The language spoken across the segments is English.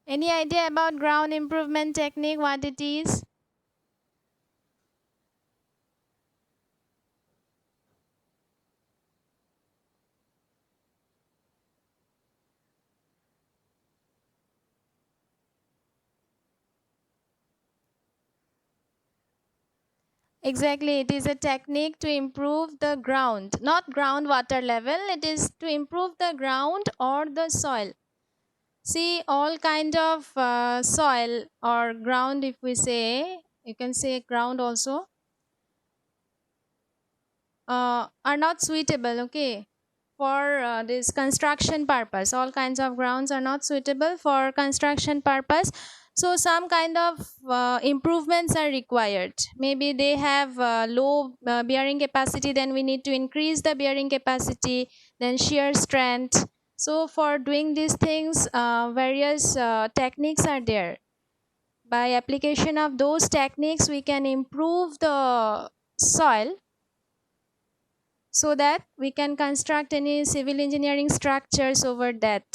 Any idea about ground improvement technique, what it is? Exactly, it is a technique to improve the ground, not groundwater level. It is to improve the ground or the soil. See, all kind of soil or ground, if we say, you can say ground also, are not suitable, okay, for this construction purpose. All kinds of grounds are not suitable for construction purpose. So some kind of improvements are required. Maybe they have low bearing capacity, then we need to increase the bearing capacity, then shear strength. So for doing these things, various techniques are there. By application of those techniques, we can improve the soil so that we can construct any civil engineering structures over that.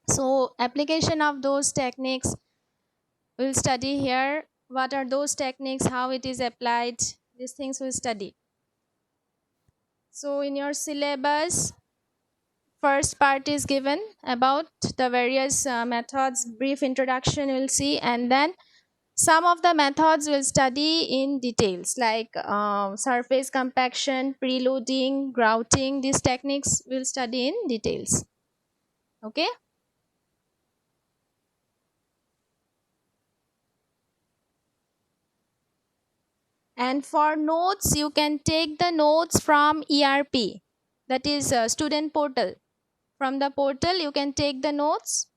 So application of those techniques we'll study here. What are those techniques, how it is applied, these things we'll study. So in your syllabus, first part is given about the various methods, brief introduction we'll see, and then some of the methods we'll study in details, like surface compaction, preloading, grouting. These techniques we'll study in details. Okay. And for notes, you can take the notes from ERP, that is student portal. From the portal, you can take the notes.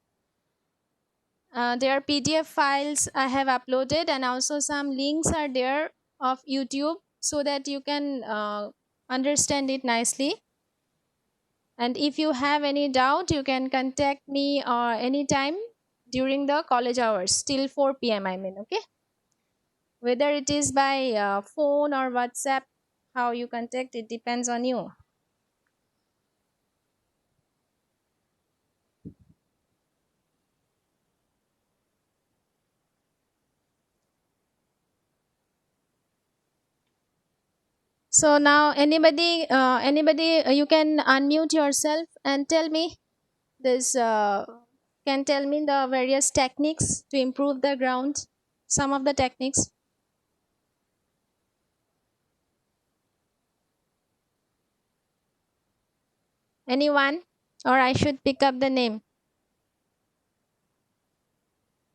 There are PDF files I have uploaded, and also some links are there of YouTube so that you can understand it nicely. And if you have any doubt, you can contact me anytime during the college hours till 4 p.m. I mean, okay? Whether it is by phone or WhatsApp, how you contact, it depends on you. So now anybody, you can unmute yourself and tell me this. Can tell me the various techniques to improve the ground. Some of the techniques. Anyone? Or I should pick up the name.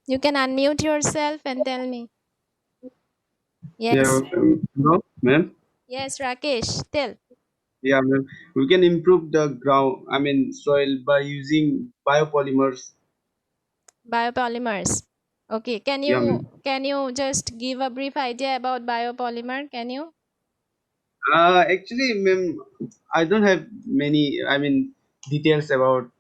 You can unmute yourself and tell me. Yeah, Yes. no, ma'am. Yes, Rakesh, tell. Yeah, ma'am. We can improve the ground, I mean, soil by using biopolymers. Biopolymers. Okay, can Yeah, you ma'am. can you just give a brief idea about biopolymer? Can you? Actually, ma'am, I don't have many, I mean, details about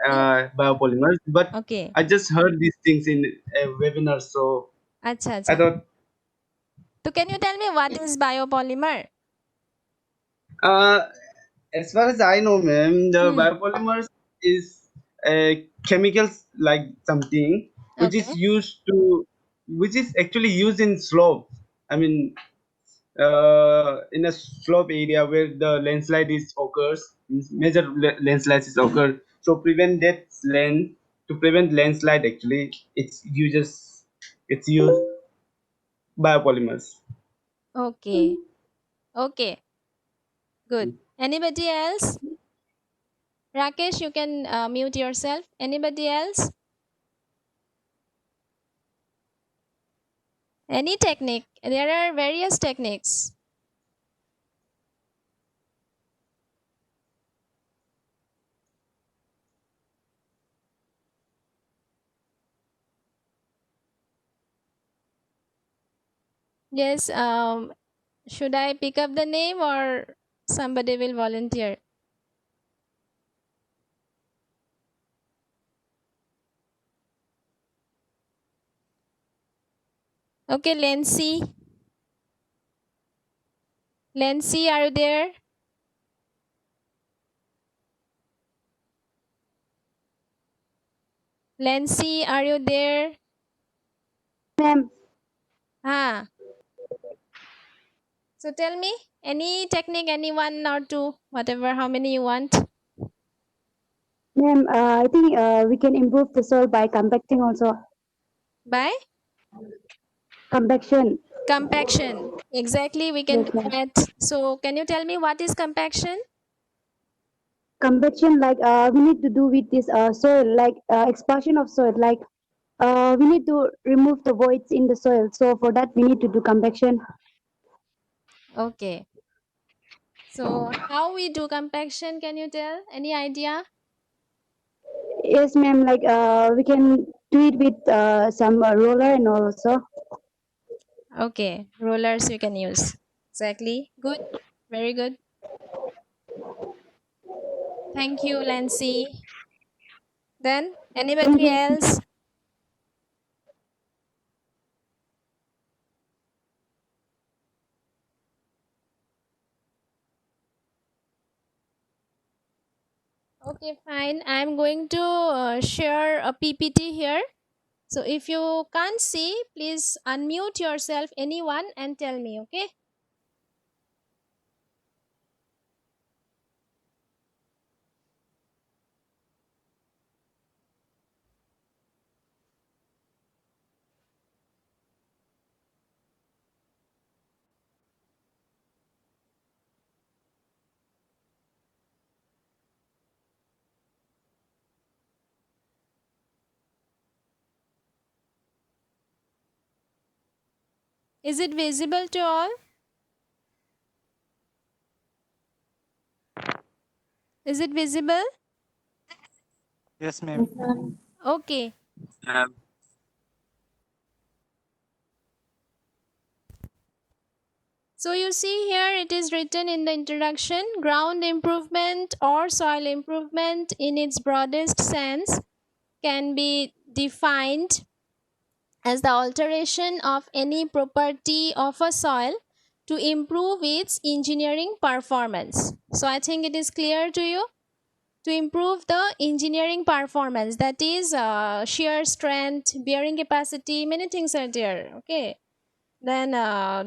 You biopolymers, but okay. I just heard these things in a webinar, so Acha I acha. thought, So can you tell me what is biopolymer? uh, as far as I know, ma'am, the Hmm. biopolymers is chemicals like something which is Okay. used to, which is actually used in slope. I mean, in a slope area where the landslide is occurs, major landslides is occur. So prevent that land to prevent landslide. Actually, it's used biopolymers. Okay. Okay. Good. Anybody else? Rakesh, you can mute yourself. Anybody else? Any technique? There are various techniques. Yes. Should I pick up the name or somebody will volunteer? Okay, Lency. Lency, are you there? Lancy, are you there? Ma'am, Ah, so tell me any technique, any one or two, whatever, how many you want. ma'am, I think we can improve the soil by compacting also. By Compaction. compaction. Exactly, we can Yes, do ma'am. that. So, can you tell me what is compaction? Compaction, like we need to do with this soil, like expansion of soil, like we need to remove the voids in the soil. So for that, we need to do compaction. Okay. So, how we do compaction? Can you tell? Any idea? Yes, ma'am. Like we can do it with some roller and also. Okay, rollers you can use. Exactly. Good. Very good. Thank you, Lancy. Then, Thank anybody you. else? Okay, fine. I'm going to share a PPT here. So, if you can't see, please unmute yourself, anyone, and tell me, okay? Is it visible to all? Is it visible? Yes, ma'am. Yes, ma'am. Okay. Um, So you see here it is written in the introduction, ground improvement or soil improvement in its broadest sense can be defined as the alteration of any property of a soil to improve its engineering performance. So I think it is clear to you. To improve the engineering performance, that is shear strength, bearing capacity, many things are there. Okay, then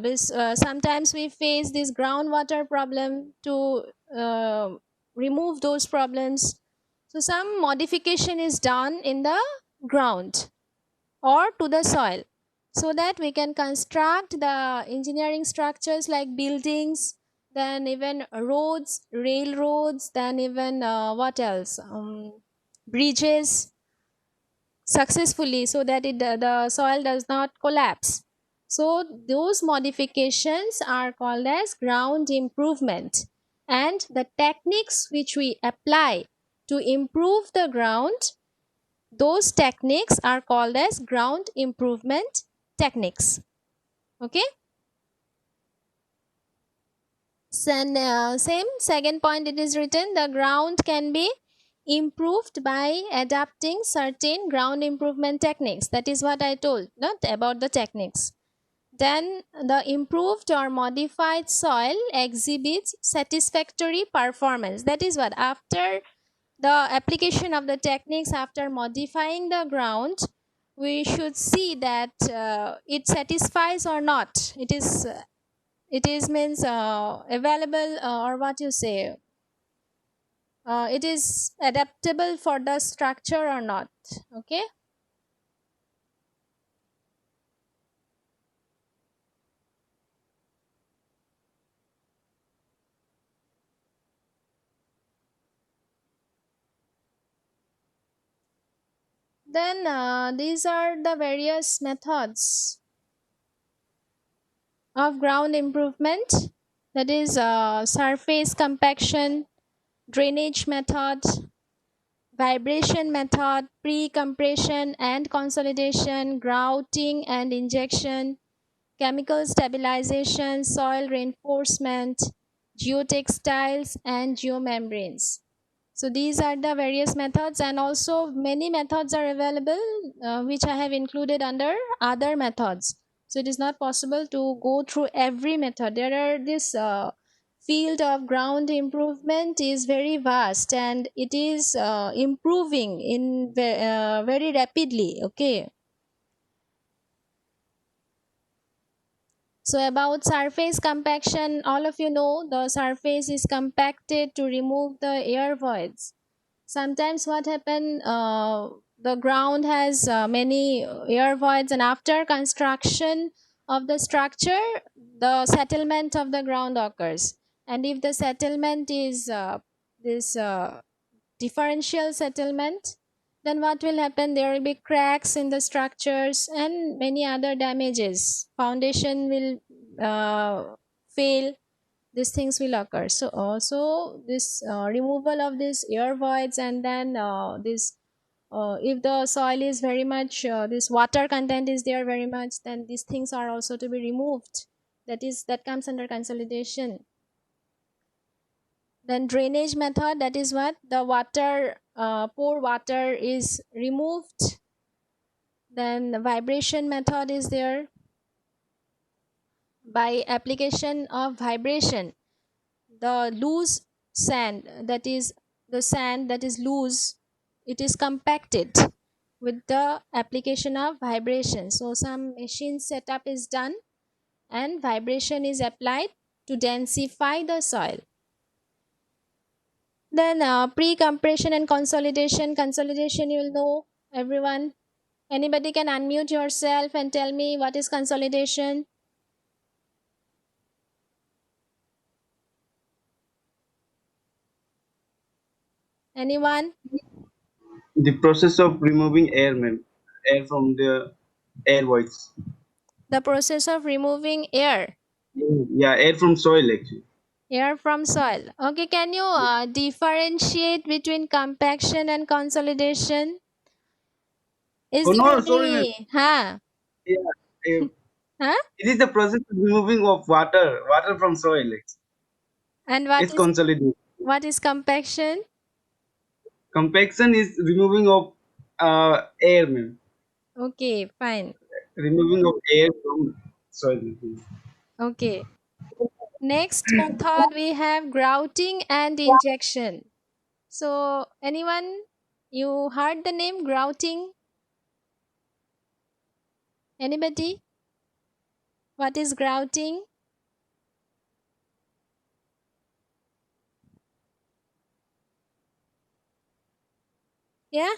this sometimes we face this groundwater problem. To uh, remove those problems, so some modification is done in the ground or to the soil, so that we can construct the engineering structures like buildings, then even roads, railroads, then even what else, bridges successfully, so that the soil does not collapse. So those modifications are called as ground improvement, and the techniques which we apply to improve the ground, those techniques are called as ground improvement techniques. Okay. Same second point, it is written the ground can be improved by adapting certain ground improvement techniques. That is what I told, not about the techniques. Then the improved or modified soil exhibits satisfactory performance. That is what, after the application of the techniques, after modifying the ground, we should see that it satisfies or not. It is means available, or what you say, it is adaptable for the structure or not. Okay. Then these are the various methods of ground improvement. That is surface compaction, drainage method, vibration method, pre-compression and consolidation, grouting and injection, chemical stabilization, soil reinforcement, geotextiles, and geomembranes. So these are the various methods, and also many methods are available, which I have included under other methods. So it is not possible to go through every method. There are this field of ground improvement is very vast, and it is improving in very rapidly. Okay. So about surface compaction, all of you know the surface is compacted to remove the air voids. Sometimes what happen, the ground has many air voids, and after construction of the structure, the settlement of the ground occurs. And if the settlement is this differential settlement, then what will happen? There will be cracks in the structures and many other damages. Foundation will fail. These things will occur. So also this removal of these air voids, and then this if the soil is very much this water content is there very much, then these things are also to be removed. That comes under consolidation. Then drainage method, that is what the water poor water is removed. Then the vibration method is there. By application of vibration, the loose sand, that is the sand that is loose, it is compacted with the application of vibration. So some machine setup is done and vibration is applied to densify the soil. Then pre-compression and consolidation. Consolidation, you will know, everyone. Anybody can unmute yourself and tell me what is consolidation. Anyone? The process of removing air, ma'am. Air from the air voids. The process of removing air. Yeah, air from soil actually. Air from soil. Okay, can you differentiate between compaction and consolidation? Is Oh there no, sorry, ma'am. any? Huh? Yeah, Huh? it is the process of removing of water from soil. Actually. And It's consolidation. what is compaction? Compaction is removing of air, ma'am. Okay, fine. Removing of air from soil. Okay. Next method we have grouting and injection. So anyone, you heard the name grouting? Anybody? What is grouting? Yeah?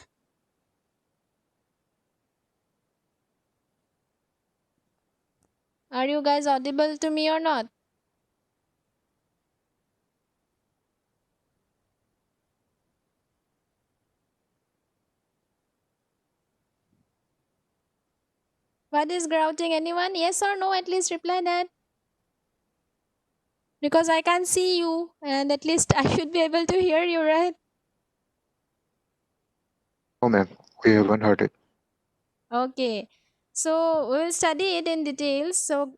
Are you guys audible to me or not? What is grouting? Anyone? Yes or no? At least reply that. Because I can't see you, and at least I should be able to hear you, right? Oh, ma'am, we haven't heard it. Okay. So we will study it in details. So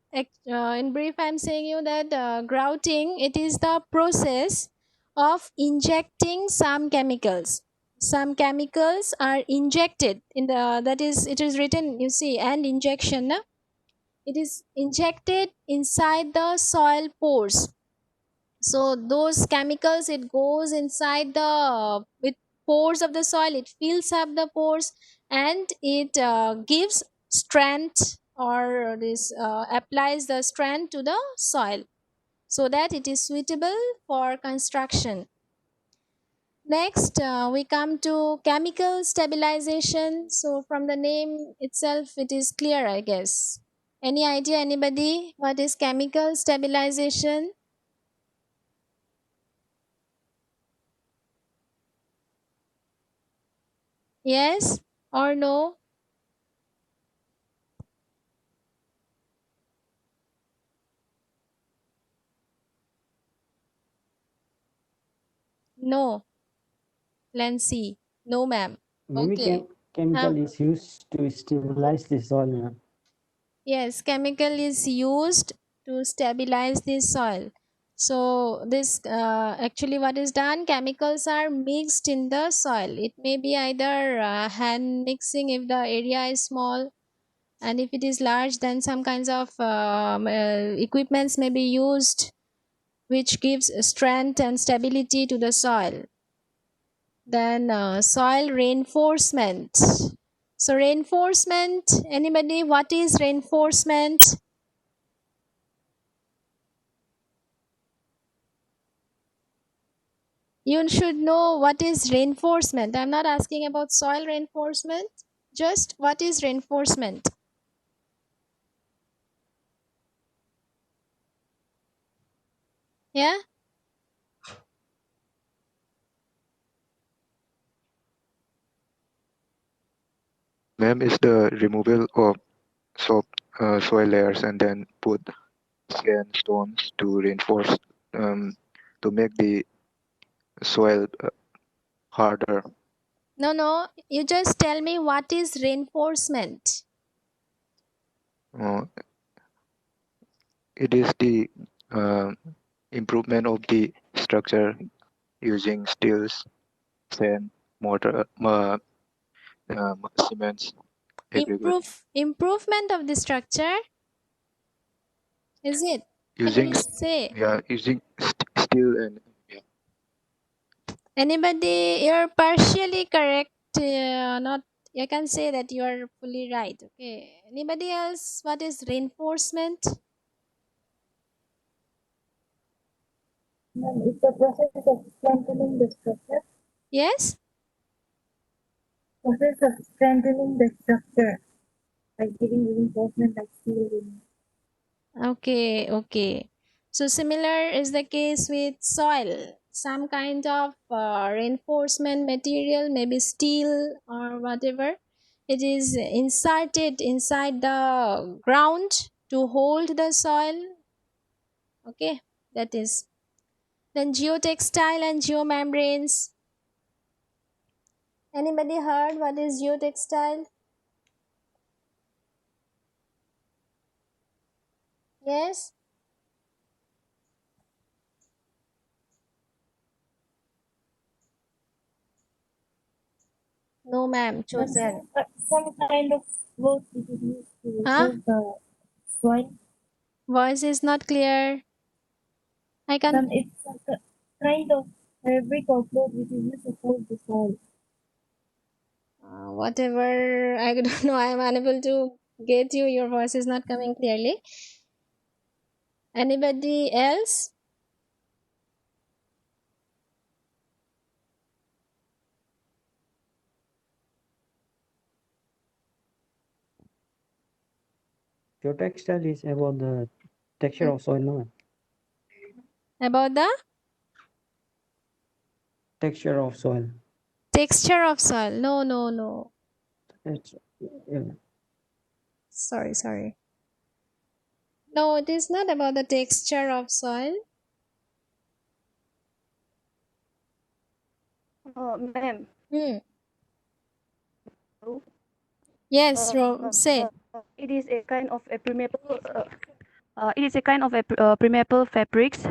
in brief, I'm saying you that grouting, it is the process of injecting some chemicals. Some chemicals are injected in the, that is, it is written, you see, and injection. Na? It is injected inside the soil pores. So those chemicals, it goes inside the with pores of the soil, it fills up the pores, and it gives strength, or this applies the strength to the soil, so that it is suitable for construction. Next we come to chemical stabilization. So from the name itself it is clear, I guess. Any idea, anybody, what is chemical stabilization? Yes or no? No. Lancy. No, ma'am. Maybe Okay. Huh? chemical is used to stabilize the soil, ma'am. Yes, chemical is used to stabilize the soil. So this actually what is done, chemicals are mixed in the soil. It may be either hand mixing if the area is small, and if it is large then some kinds of equipments may be used. which gives strength and stability to the soil. Then soil reinforcement. So reinforcement, anybody, what is reinforcement? You should know what is reinforcement. I'm not asking about soil reinforcement, just what is reinforcement. Yeah? Ma'am, is the removal of soil layers and then put sandstones to reinforce, to make the soil harder. No, you just tell me what is reinforcement. Uh, it is the improvement of the structure using steels, sand, mortar, cements, aggregate. Improvement of the structure, is it? What did Using you say? using steel and Anybody, you're partially correct. Not, you can say that you are fully right. Okay. Anybody else? What is reinforcement? It's the process of strengthening the structure. Yes? Process of strengthening the structure, like giving reinforcement, like steel. Okay. So similar is the case with soil. Some kind of reinforcement material, maybe steel or whatever, it is inserted inside the ground to hold the soil. Okay, that is. Then geotextile and geomembranes. Anybody heard what is geotextile? Yes? No, ma'am. Chosen. Some kind of cloth which is used to Huh? hold the soil. Voice is not clear. I can't. It's a kind of fabric or cloth which is used to hold the soil. Whatever, I don't know. I am unable to get you. Your voice is not coming clearly. Anybody else? Geotextile is about the texture of soil, no? About the Texture of soil. texture of soil? No. It's, yeah. Sorry. No, it is not about the texture of soil. Ma'am. Hmm. Yes, say. It is a kind of a permeable. It is a kind of a permeable fabrics.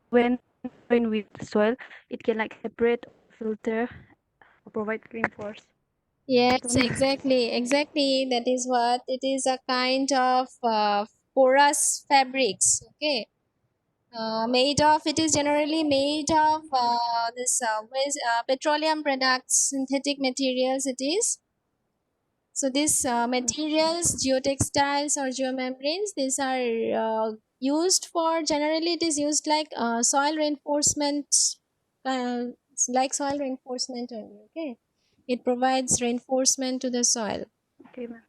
When joined with soil, it can like separate, filter, or provide reinforce. Yes, exactly. That is what it is, a kind of porous fabrics. Okay. Made of, it is generally made of this petroleum products, synthetic materials. It is. So these materials, geotextiles or geomembranes, these are used for, generally it is used like soil reinforcement, uh, like soil reinforcement only. Okay, it provides reinforcement to the soil. Okay, ma'am.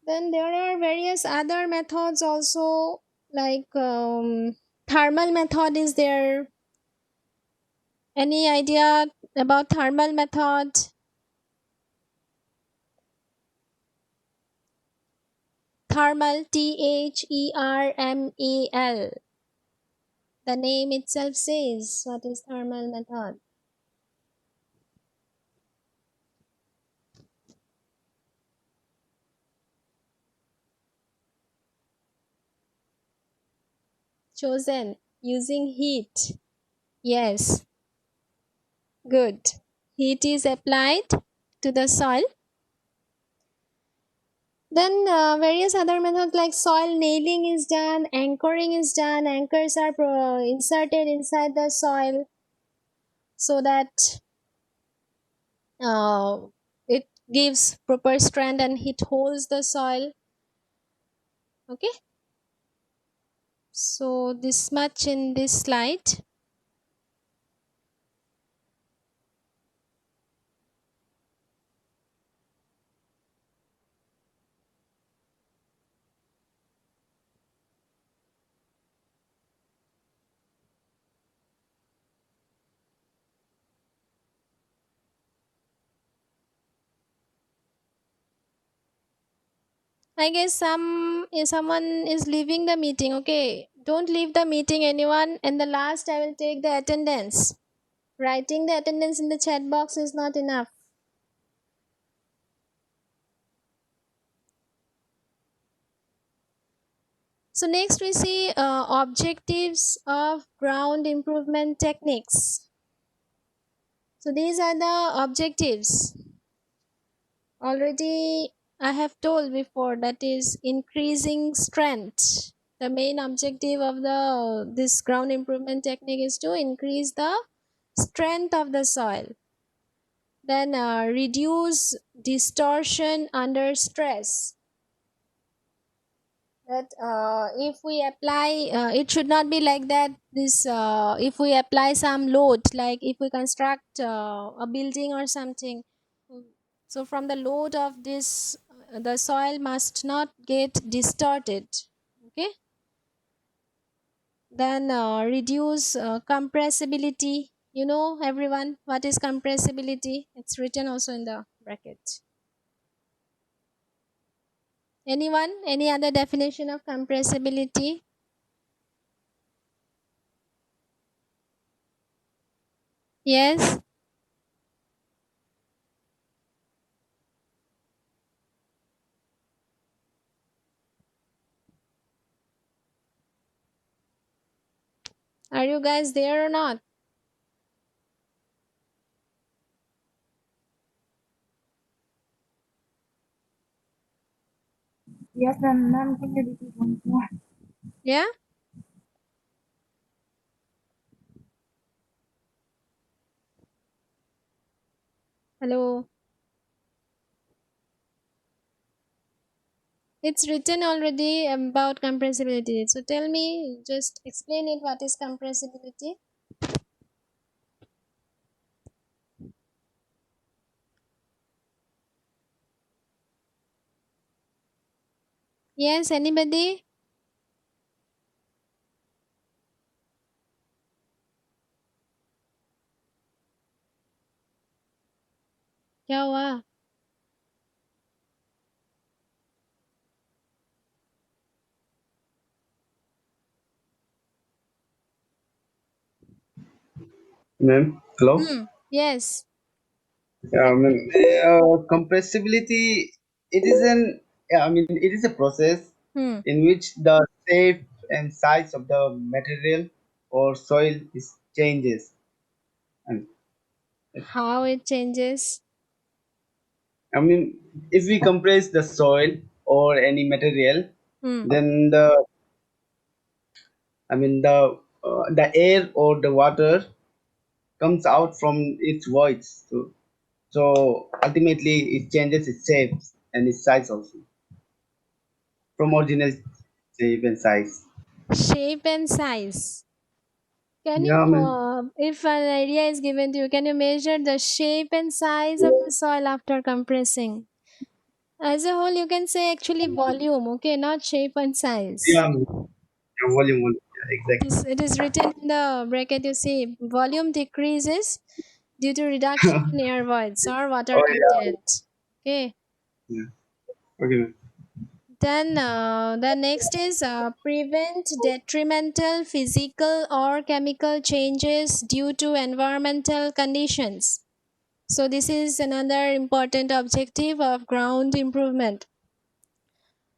Then there are various other methods also, like thermal method is there. Any idea about thermal method? Thermal, THERMAL. The name itself says what is thermal method. Chosen, using heat. Yes, good. Heat is applied to the soil. Then various other methods like soil nailing is done, anchoring is done. Anchors are inserted inside the soil so that uh, it gives proper strength and it holds the soil. Okay, so this much in this slide. I guess someone is leaving the meeting. Okay, don't leave the meeting, anyone. And the last, I will take the attendance. Writing the attendance in the chat box is not enough. So next we see objectives of ground improvement techniques. So these are the objectives. Already I have told before, that is increasing strength. The main objective of this ground improvement technique is to increase the strength of the soil. Then reduce distortion under stress. That if we apply, it should not be like that. This if we apply some load, like if we construct a building or something, so from the load of this, the soil must not get distorted. Okay, then reduce compressibility. You know, everyone, what is compressibility? It's written also in the bracket. Anyone, any other definition of compressibility? Yes. Are you guys there or not? Yes, ma'am, can you repeat once more? Yeah. Hello. It's written already about compressibility. So tell me, just explain it. What is compressibility? Yes, anybody? क्या हुआ? Ma'am, hello. Yes. Ma'am, compressibility. It is an. Yeah, I mean, it is a process Hmm. in which the shape and size of the material or soil is changes. And How it changes? I mean, if we compress the soil or any material, Hmm. then the air or the water comes out from its voids. So ultimately, it changes its shape and its size also from original shape and size. Shape and size. Can you, Yeah, I mean, if an area is given to you, can you measure the shape and size of the soil after compressing? As a whole, you can say actually volume, okay, not shape and size. yeah, I mean, yeah, volume, yeah, exactly. It is written in the bracket, you see, volume decreases due to reduction in air voids or water Oh yeah, content. Okay. yeah. Okay, ma'am. Then the next is prevent detrimental physical or chemical changes due to environmental conditions. So this is another important objective of ground improvement.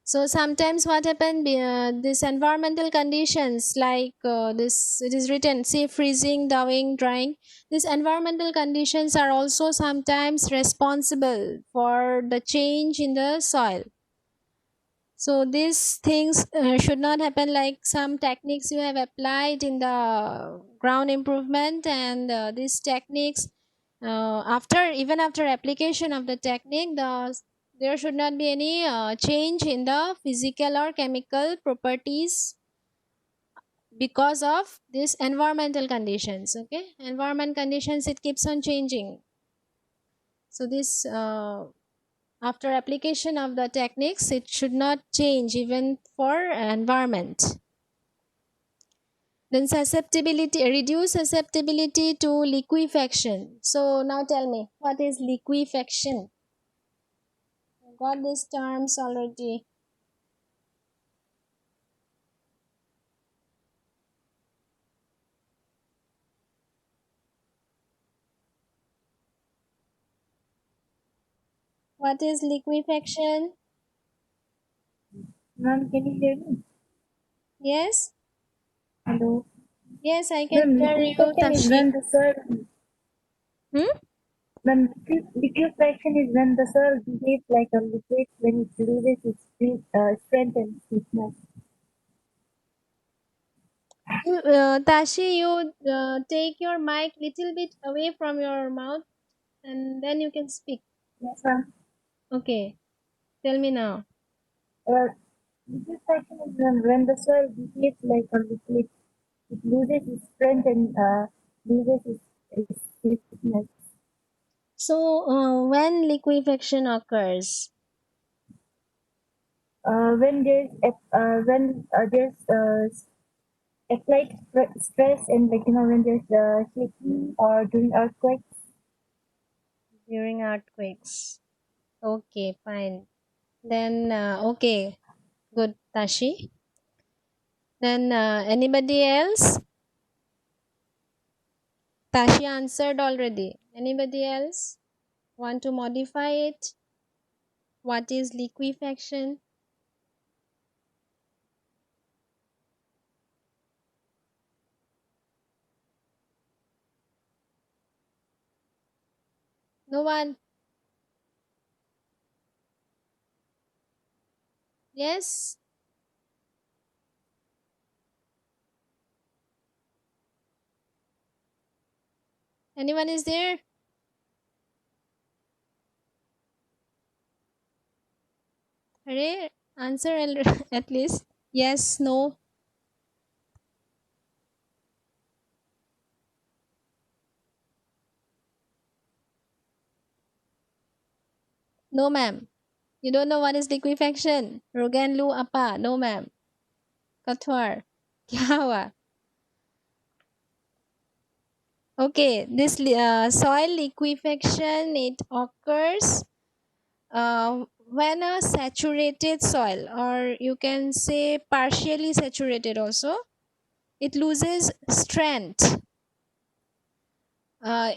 So sometimes what happen, this environmental conditions like this, it is written, say freezing, thawing, drying. These environmental conditions are also sometimes responsible for the change in the soil. So these things should not happen, like some techniques you have applied in the ground improvement, and these techniques even after application of the technique, there should not be any change in the physical or chemical properties because of these environmental conditions. Okay, environment conditions, it keeps on changing. So this after application of the techniques, it should not change even for environment. Then susceptibility, reduce susceptibility to liquefaction. So now tell me, what is liquefaction? Got these terms already. What is liquefaction? Ma'am, can you hear me? Yes? Hello. Yes, I can Ma'am, hear you, liquefaction is Tashi. when the soil. Hmm? Ma'am, liquefaction is when the soil behaves like a liquid when it loses its strength and sweetness. Tashi, you take your mic little bit away from your mouth and then you can speak. Yes, ma'am. Okay, tell me now. Liquefaction is when the soil behaves like a liquid. It loses its strength and loses its sweetness. So, when liquefaction occurs? When there's applied stress and when there's shaking or during earthquakes. During earthquakes. Okay, fine. Then, okay, good, Tashi. Then, anybody else? Tashi answered already. Anybody else want to modify it? What is liquefaction? No one? Yes? Anyone is there? Hare, answer at least. Yes, no. No, ma'am. You don't know what is liquefaction? Rogan lu apa? No, ma'am. Kathwar. Kya hua? Okay, this soil liquefaction, it occurs when a saturated soil, or you can say partially saturated also, it loses strength. Uh,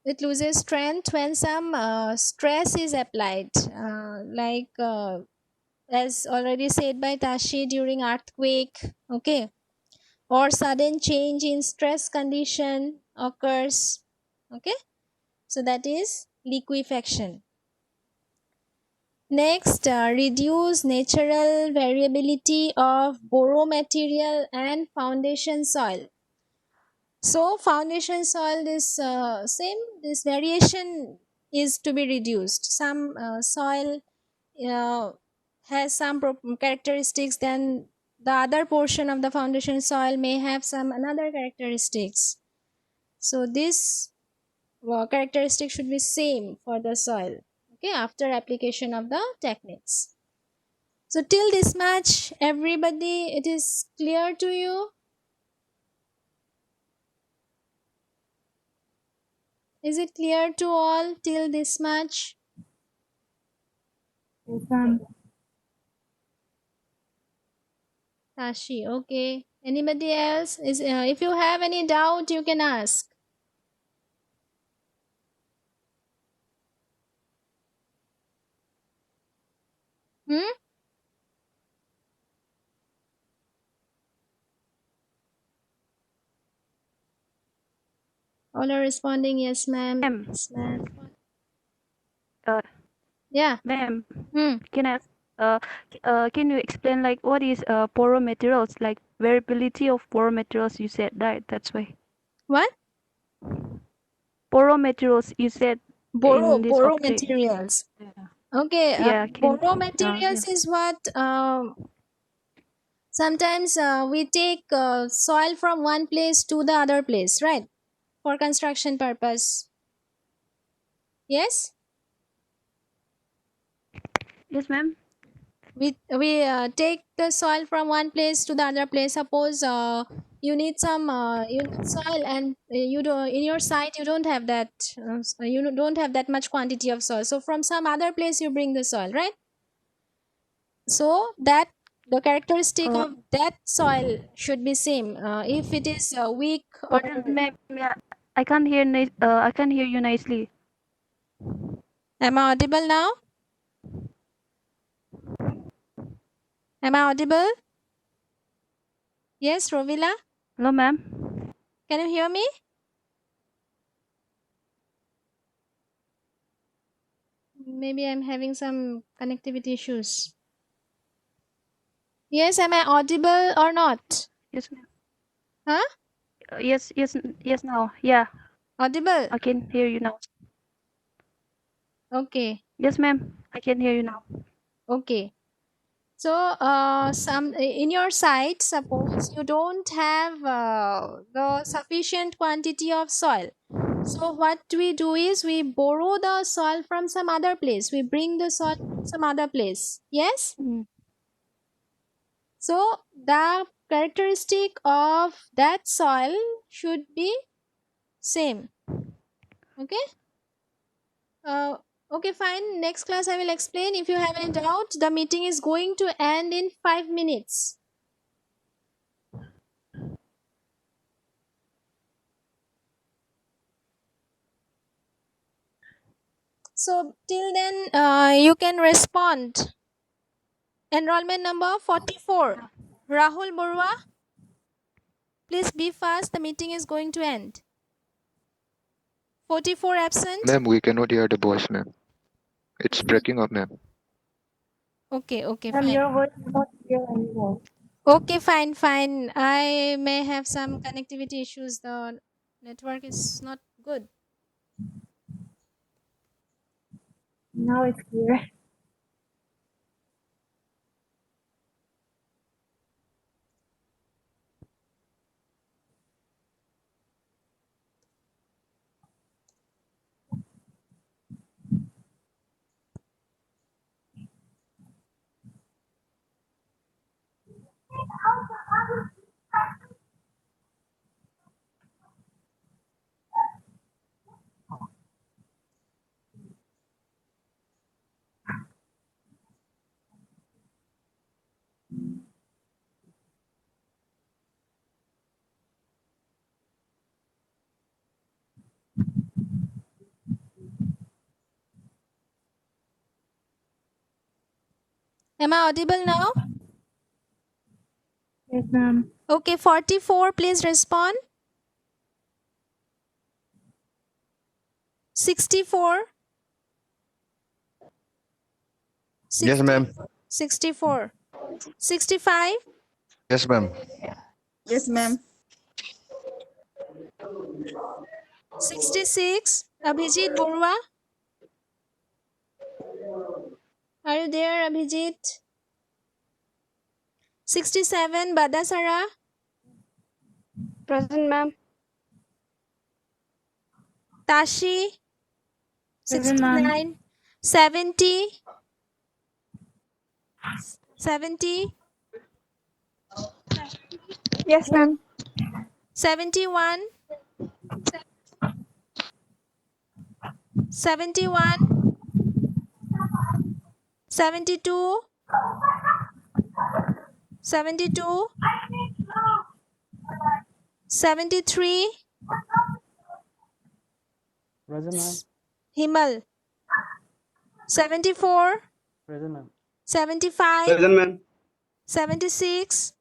it loses strength when some stress is applied, as already said by Tashi, during earthquake. Okay, or sudden change in stress condition occurs. Okay, so that is liquefaction. Next, reduce natural variability of boro material and foundation soil. So foundation soil, this same, this variation is to be reduced. Some soil uh, has some characteristics, then the other portion of the foundation soil may have some another characteristics. So this characteristic should be same for the soil. Okay, after application of the techniques. So till this much, everybody, it is clear to you? Is it clear to all till this much? Yes, ma'am. Tashi, okay. Anybody else? If you have any doubt, you can ask. Hmm? All are responding, yes, ma'am. Ma'am, Yes, ma'am. uh, Yeah. ma'am, Hmm. can I ask? Can you explain like what is poro materials, like variability of poro materials? You said right. That's why What? poro materials you said in this Boro object. materials. Yeah. Okay, Yeah. boro Yeah. materials is what sometimes we take soil from one place to the other place, right? For construction purpose. Yes? Yes, ma'am. We take the soil from one place to the other place. Suppose you need some you need soil, and you don't, in your site you don't have that you don't have that much quantity of soil, so from some other place you bring the soil, right? So that the characteristic Uh, of that soil should be same. If it is weak or Pardon, ma'am. Yeah, I can't hear. I can't hear you nicely. am I audible now? Am I audible? Yes, Rovila, Hello, ma'am. can you hear me? Maybe I'm having some connectivity issues. Yes, am I audible or not? Yes, ma'am. Huh? Yes, yes, yes. Now, yeah, Audible? I can hear you now. Okay, Yes, ma'am. I can hear you now. okay. So, some in your site, suppose you don't have the sufficient quantity of soil. So, what we do is we borrow the soil from some other place. We bring the soil from some other place. Yes. Mm. So, the characteristic of that soil should be same. Okay. Uh, okay, fine. Next class I will explain. If you have any doubt, the meeting is going to end in 5 minutes. So till then, you can respond. Enrollment number 44. Rahul Borua, please be fast. The meeting is going to end. 44 absent. Ma'am, we cannot hear the voice, ma'am. It's breaking up, ma'am. Okay, Ma'am, fine. your voice is not clear anymore. Okay, fine. I may have some connectivity issues. The network is not good. Now it's clear. Am I audible now? Yes, ma'am. Okay, 44, please respond. 64. Yes, 60, ma'am. 64. 65. Yes, ma'am. Yes, ma'am. 66. Abhijit Borua. Are you there, Abhijit? 67. Badasara. Present, ma'am. Tashi. Present, ma'am. 69. 70. 70. Yes, ma'am. 71. 71. 72. 72. 73. Present, ma'am. Himal. 74. Present, ma'am. 75. Present, ma'am. 76.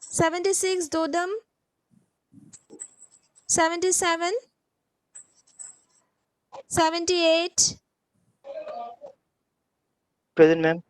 76. Dodam. 77. 78. Present, ma'am.